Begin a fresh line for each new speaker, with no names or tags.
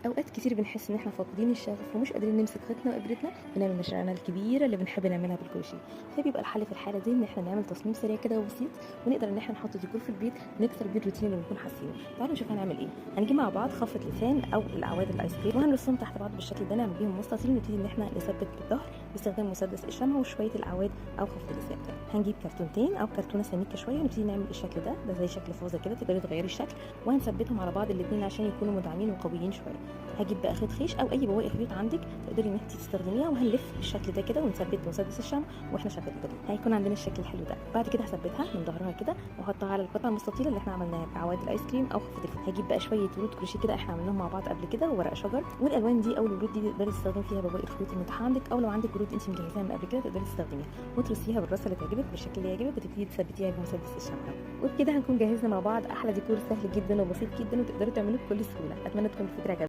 اوقات كتير بنحس ان احنا فاقدين الشغف ومش قادرين نمسك خيطنا وابرتنا ونعمل مشاريعنا الكبيره اللي بنحب نعملها بالكروشيه. فبيبقى الحل في الحاله دي ان احنا نعمل تصميم سريع كده وبسيط، ونقدر ان احنا نحط ديكور في البيت نكسر بيه الروتين اللي بنكون حاسينه. تعالوا نشوف هنعمل ايه. هنجيب مع بعض خفه لسان او الاعواد الايس كريم وهنرسم تحت بعض بالشكل ده، نعمل بيهم مستطيل ونبتدي ان احنا نثبت بالظهر باستخدام مسدس الشمع وشويه الاعواد او خفه اللسان. هنجيب كرتونتين او كرتونه سميكه شويه ونبتدي نعمل الشكل ده زي شكل فوزه كده، تقدري تغيري الشكل، وهنثبتهم على بعض الاثنين عشان يكونوا مدعمين وقويين شويه. هجيب بقى خيط خيش او اي بواقي خيوط عندك تقدري ان انت تستخدميها، وهنلف بالشكل ده كده ونثبت بمسدس الشمع واحنا شغالين كده. هيكون عندنا الشكل الحلو ده. بعد كده هثبتها من ظهرها كده واحطها على القطعه المستطيله اللي احنا عملناها باعواد الايس كريم او خفه الفم. هجيب بقى شويه ورود كروشيه كده احنا عملناهم مع بعض قبل كده وورق شجر، والالوان دي او الورود دي تقدري تستخدمي فيها بواقي الخيوط المتاحه عندك، او لو عندك ورود انت مجهزاها من قبل كده تقدري تستخدميها وترصيها بالرصه اللي تعجبك بالشكل اللي يعجبك، وتبتدي تثبتيها بمسدس الشمع. وبكده هنكون جهزنا مع بعض احلى ديكور سهل جدا وبسيط جدا وتقدروا تعملوه بكل سهوله. اتمنى تكون الفكره عجبتكم.